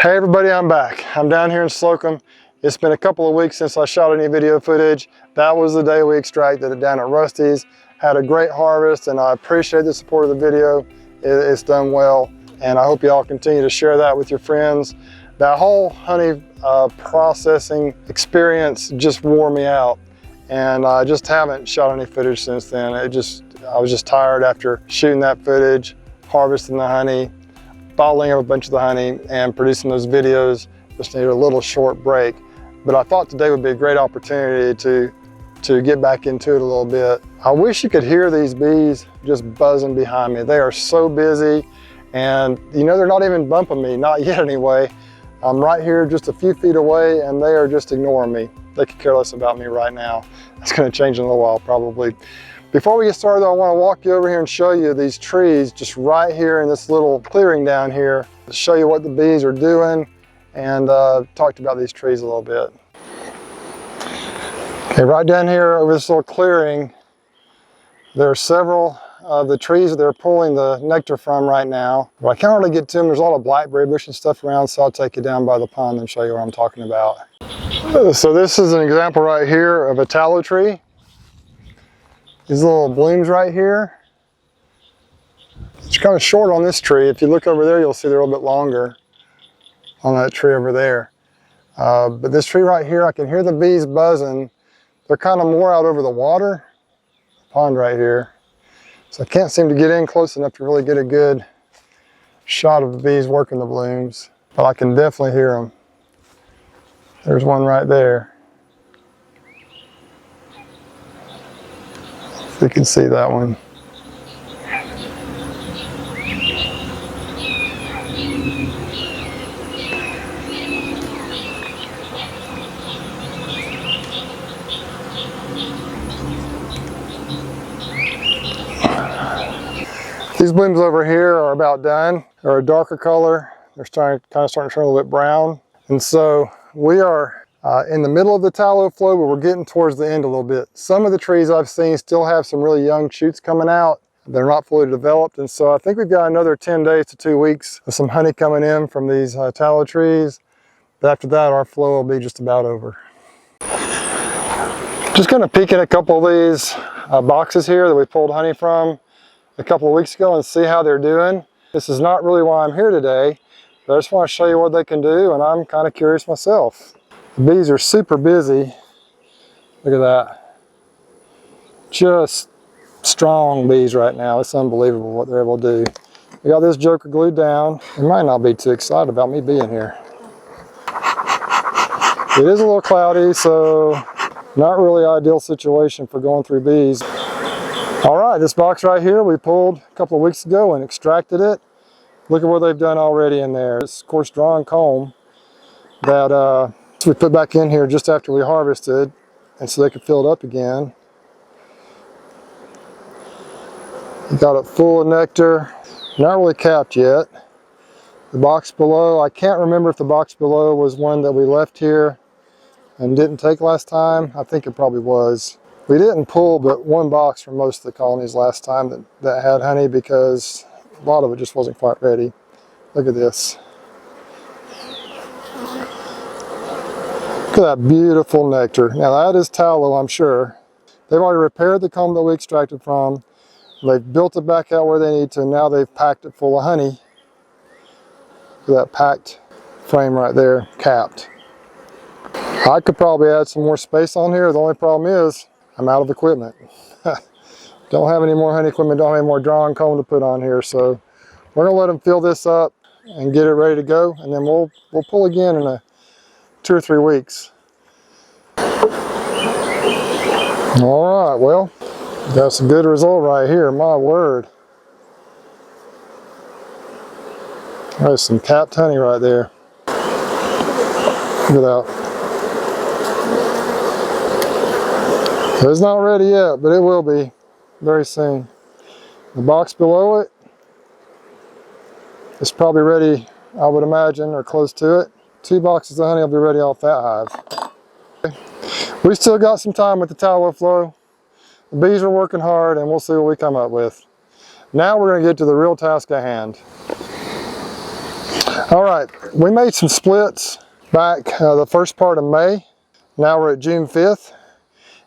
Hey everybody, I'm back. I'm down here in Slocum. It's been a couple of weeks since I shot any video footage. That was the day we extracted it down at Rusty's. Had a great harvest and I appreciate the support of the video. It's done well and I hope you all continue to share that with your friends. That whole honey processing experience just wore me out and I just haven't shot any footage since then. I was just tired after shooting that footage, harvesting the honey, bottling up a bunch of the honey and producing those videos. Just needed a little short break. But I thought today would be a great opportunity to get back into it a little bit. I wish you could hear these bees just buzzing behind me. They are so busy and you know, they're not even bumping me, not yet anyway. I'm right here just a few feet away and they are just ignoring me. They could care less about me right now. It's gonna change in a little while probably. Before we get started though, I want to walk you over here and show you these trees just right here in this little clearing down here to show you what the bees are doing and talked about these trees a little bit. Okay, right down here over this little clearing, there are several of the trees that they're pulling the nectar from right now. But I can't really get to them. There's a lot of blackberry bush and stuff around, so I'll take you down by the pond and show you what I'm talking about. So this is an example right here of a tallow tree. These little blooms right here. It's kind of short on this tree. If you look over there, you'll see they're a little bit longer on that tree over there. But this tree right here, I can hear the bees buzzing. They're kind of more out over the water, the pond right here. So I can't seem to get in close enough to really get a good shot of the bees working the blooms. But I can definitely hear them. There's one right there. If you can see that one. These blooms over here are about done. They're a darker color. They're starting to turn a little bit brown. And so we are in the middle of the tallow flow, but we're getting towards the end a little bit. Some of the trees I've seen still have some really young shoots coming out. They're not fully developed. And so I think we've got another 10 days to 2 weeks of some honey coming in from these tallow trees. But after that, our flow will be just about over. Just gonna peek in a couple of these boxes here that we pulled honey from a couple of weeks ago and see how they're doing. This is not really why I'm here today, but I just want to show you what they can do, and I'm kind of curious myself. The bees are super busy. Look at that. Just strong bees right now. It's unbelievable what they're able to do. We got this joker glued down. They might not be too excited about me being here. It is a little cloudy, so not really ideal situation for going through bees. All right, this box right here we pulled a couple of weeks ago and extracted it. Look at what they've done already in there. It's of course drawn comb that we put back in here just after we harvested, and so they could fill it up again. You got it full of nectar, not really capped yet. The box below, I can't remember if the box below was one that we left here and didn't take last time. I think it probably was. We didn't pull but one box from most of the colonies last time that had honey because a lot of it just wasn't quite ready. Look at this. Look at that beautiful nectar. Now that is tallow, I'm sure. They've already repaired the comb that we extracted from. They've built it back out where they need to, and now they've packed it full of honey. Look at that packed frame right there, capped. I could probably add some more space on here. The only problem is I'm out of equipment. Don't have any more honey equipment, don't have any more drawn comb to put on here, so we're gonna let them fill this up and get it ready to go, and then we'll pull again in 2 or 3 weeks. All right, well, that's a good result right here, my word. There's some capped honey right there. Look at that. It's not ready yet, but it will be very soon. The box below it is probably ready, I would imagine, or close to it. 2 boxes of honey will be ready off that hive. Okay. We still got some time with the tallow flow. The bees are working hard and we'll see what we come up with. Now we're going to get to the real task at hand. All right, we made some splits back the first part of May. Now we're at June 5th,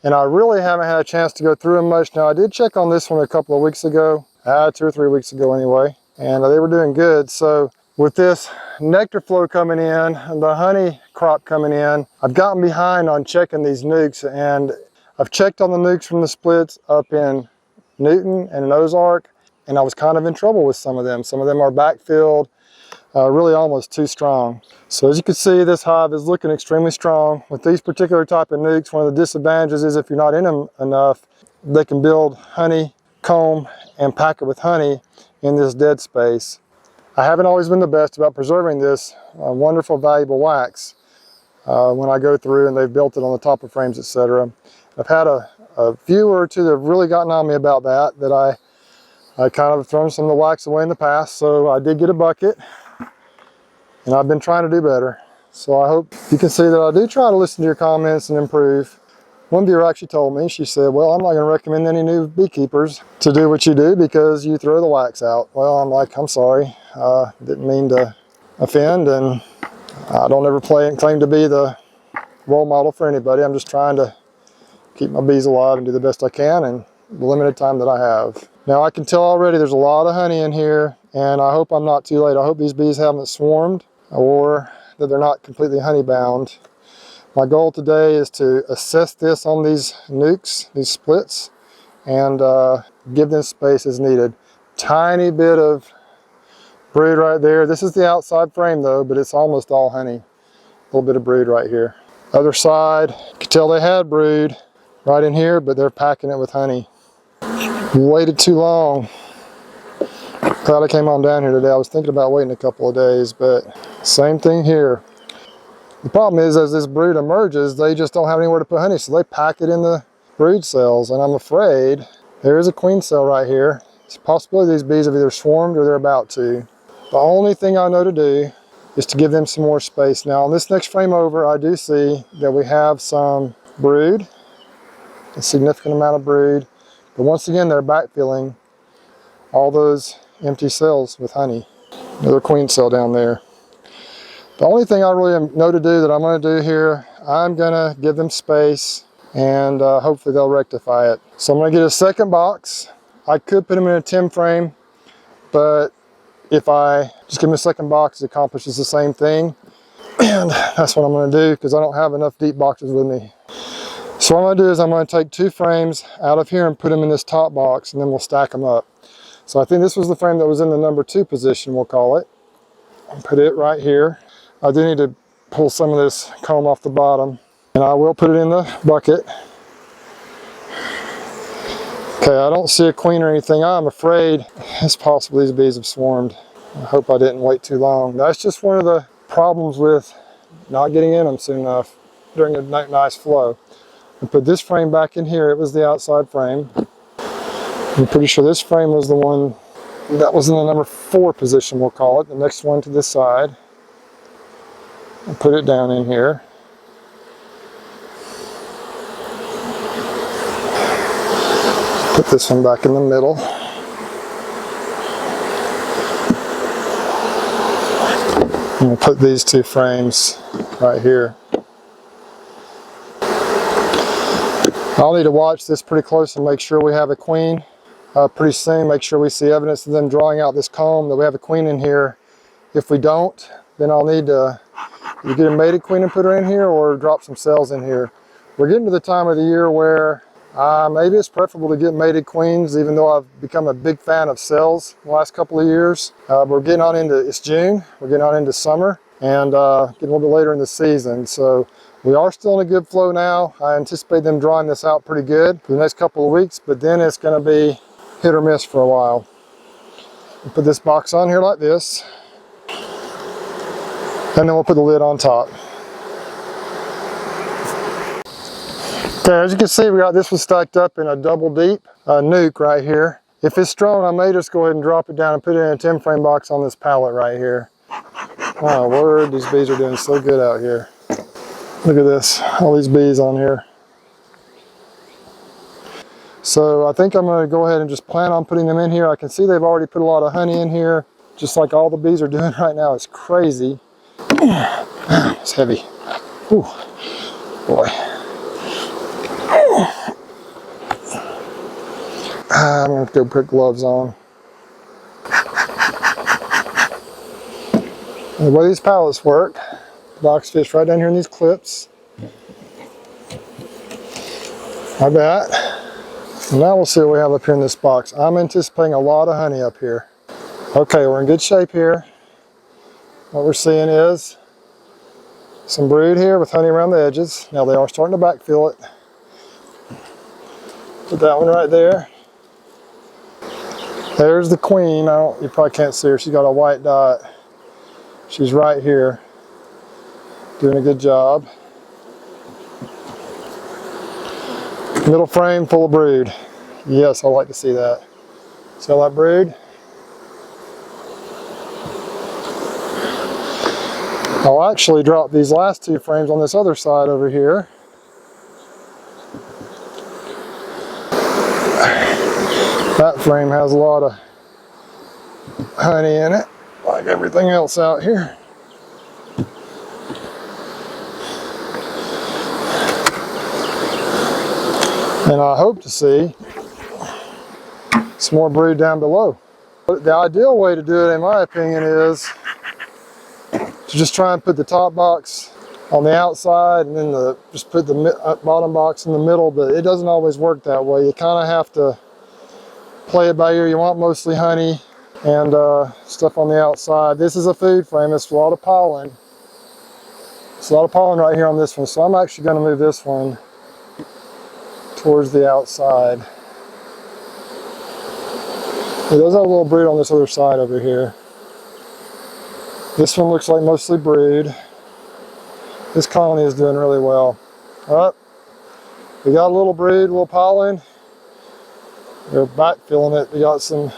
and I really haven't had a chance to go through them much. Now I did check on this one a couple of weeks ago, 2 or 3 weeks ago anyway, and they were doing good. So with this nectar flow coming in and the honey crop coming in, I've gotten behind on checking these nukes, and I've checked on the nukes from the splits up in Newton and in Ozark, and I was kind of in trouble with some of them. Some of them are backfilled, really almost too strong. So as you can see, this hive is looking extremely strong. With these particular type of nukes, one of the disadvantages is if you're not in them enough, they can build honey comb and pack it with honey in this dead space. I haven't always been the best about preserving this wonderful, valuable wax when I go through and they've built it on the top of frames, etc. I've had a few or two that have really gotten on me about that I kind of thrown some of the wax away in the past. So I did get a bucket, and I've been trying to do better. So I hope you can see that I do try to listen to your comments and improve. One viewer actually told me, she said, well, I'm not going to recommend any new beekeepers to do what you do because you throw the wax out. Well, I'm like, I'm sorry. Didn't mean to offend, and I don't ever claim to be the role model for anybody. I'm just trying to keep my bees alive and do the best I can in the limited time that I have. Now I can tell already there's a lot of honey in here, and I hope I'm not too late. I hope these bees haven't swarmed or that they're not completely honey bound. My goal today is to assess this on these nukes, these splits, and give them space as needed. Tiny bit of brood right there. This is the outside frame though, but it's almost all honey. A little bit of brood right here. Other side, you can tell they had brood right in here, but they're packing it with honey. Waited too long. Glad I came on down here today. I was thinking about waiting a couple of days, but same thing here. The problem is, as this brood emerges, they just don't have anywhere to put honey, so they pack it in the brood cells, and I'm afraid there is a queen cell right here. It's a possibility these bees have either swarmed or they're about to. The only thing I know to do is to give them some more space. Now on this next frame over, I do see that we have some brood, a significant amount of brood, but once again they're backfilling all those empty cells with honey. Another queen cell down there. The only thing I really know to do that I'm going to do here, I'm going to give them space, and hopefully they'll rectify it. So I'm going to get a second box. I could put them in a 10 frame, but if I just give them a second box, it accomplishes the same thing. And that's what I'm going to do because I don't have enough deep boxes with me. So what I'm going to do is I'm going to take 2 frames out of here and put them in this top box, and then we'll stack them up. So I think this was the frame that was in the number 2 position, we'll call it. And put it right here. I do need to pull some of this comb off the bottom, and I will put it in the bucket. Okay, I don't see a queen or anything. I'm afraid it's possible these bees have swarmed. I hope I didn't wait too long. That's just one of the problems with not getting in them soon enough during a nice flow. I put this frame back in here. It was the outside frame. I'm pretty sure this frame was the one that was in the number 4 position, we'll call it. The next one to this side. And put it down in here. Put this one back in the middle. And we'll put these 2 frames right here. I'll need to watch this pretty close and make sure we have a queen pretty soon. Make sure we see evidence of them drawing out this comb, that we have a queen in here. If we don't, then I'll need to either get a mated queen and put her in here or drop some cells in here. We're getting to the time of the year where maybe it's preferable to get mated queens, even though I've become a big fan of cells the last couple of years. We're getting on into, it's June, we're getting on into summer, and getting a little bit later in the season. So we are still in a good flow now. I anticipate them drawing this out pretty good for the next couple of weeks, but then it's going to be hit or miss for a while. We'll put this box on here like this, and then we'll put the lid on top. Okay, as you can see, we got this one stacked up in a double deep nuke right here. If it's strong, I may just go ahead and drop it down and put it in a 10 frame box on this pallet right here. Oh, word, these bees are doing so good out here. Look at this, all these bees on here. So I think I'm going to go ahead and just plan on putting them in here. I can see they've already put a lot of honey in here. just like all the bees are doing right now. It's crazy. It's heavy. Ooh, boy. I'm gonna have to go put gloves on. The way these pallets work, box fits right down here in these clips. Like that. And now we'll see what we have up here in this box. I'm anticipating a lot of honey up here. Okay, we're in good shape here. What we're seeing is some brood here with honey around the edges. Now they are starting to backfill it. Put that one right there. There's the queen. You probably can't see her. She's got a white dot. She's right here, doing a good job. Middle frame full of brood. Yes, I like to see that. See all that brood? I'll actually drop these last two frames on this other side over here. That frame has a lot of honey in it, like everything else out here. And I hope to see some more brood down below. But the ideal way to do it, in my opinion, is to just try and put the top box on the outside and then just put the bottom box in the middle, but it doesn't always work that way. You kind of have to play it by ear. You want mostly honey and stuff on the outside. This is a food frame. It's a lot of pollen. It's a lot of pollen right here on this one, so I'm actually going to move this one towards the outside. It does have a little brood on this other side over here. This one looks like mostly brood. This colony is doing really well. We got a little brood, a little pollen. They're backfilling it. We got some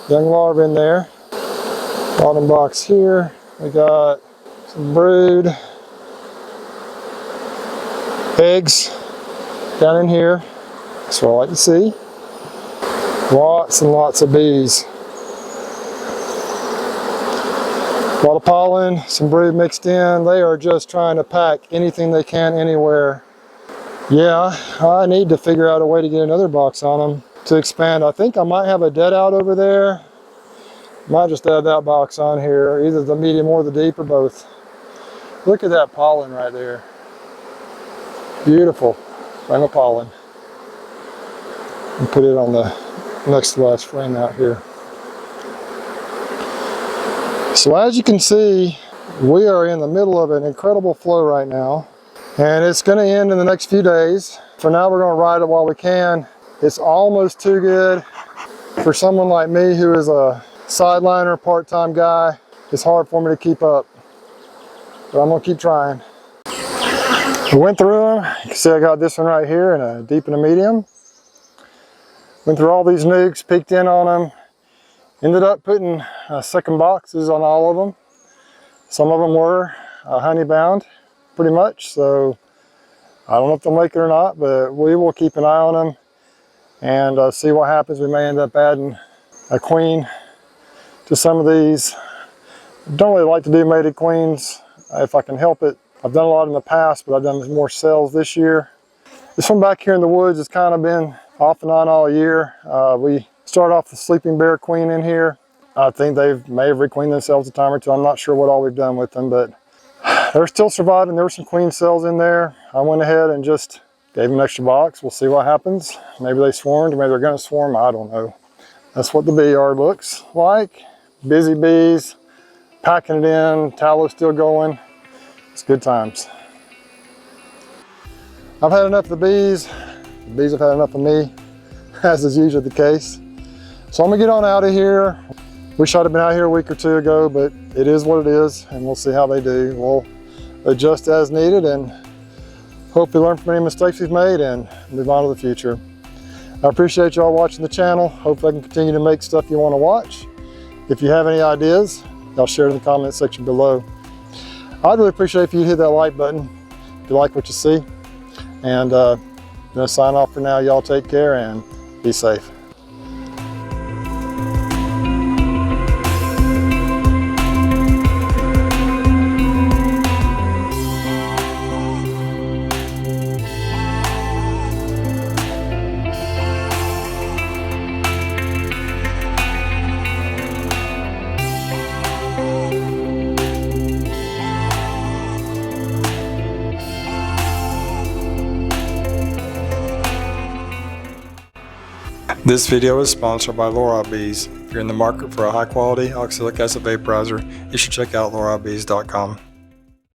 young larvae in there. Bottom box here. We got some brood. Eggs down in here. That's what I like to see. Lots and lots of bees. A lot of pollen, some brood mixed in. They are just trying to pack anything they can anywhere. Yeah, I need to figure out a way to get another box on them to expand. I think I might have a dead out over there. Might just add that box on here, either the medium or the deep or both. Look at that pollen right there. Beautiful frame of pollen. And put it on the next to last frame out here. So as you can see, we are in the middle of an incredible flow right now, and it's going to end in the next few days. For now, we're going to ride it while we can. It's almost too good for someone like me who is a sideliner, part-time guy. It's hard for me to keep up, but I'm going to keep trying. We went through them. You can see I got this one right here in a deep and a medium. Went through all these nukes, peeked in on them. Ended up putting second boxes on all of them. Some of them were honey bound, pretty much. So I don't know if they'll make it or not, but we will keep an eye on them and see what happens. We may end up adding a queen to some of these. Don't really like to do mated queens if I can help it. I've done a lot in the past, but I've done more cells this year. This one back here in the woods has kind of been off and on all year. We started off the sleeping bear queen in here. I think they may have requeened themselves a time or two. I'm not sure what all we've done with them, but they're still surviving. There were some queen cells in there. I went ahead and just gave them an extra box. We'll see what happens. Maybe they swarmed, or maybe they're going to swarm. I don't know. That's what the bee yard looks like. Busy bees, packing it in, tallow still going. It's good times. I've had enough of the bees. The bees have had enough of me, as is usually the case. So I'm gonna get on out of here. Wish I'd have been out here a week or two ago, but it is what it is, and we'll see how they do. We'll adjust as needed and hopefully learn from any mistakes we've made and move on to the future. I appreciate y'all watching the channel. Hopefully I can continue to make stuff you want to watch. If you have any ideas, y'all share it in the comment section below. I'd really appreciate if you hit that like button if you like what you see. And I'm gonna sign off for now. Y'all take care and be safe. This video is sponsored by Bees. If you're in the market for a high quality oxalic acid vaporizer, you should check out laurabees.com.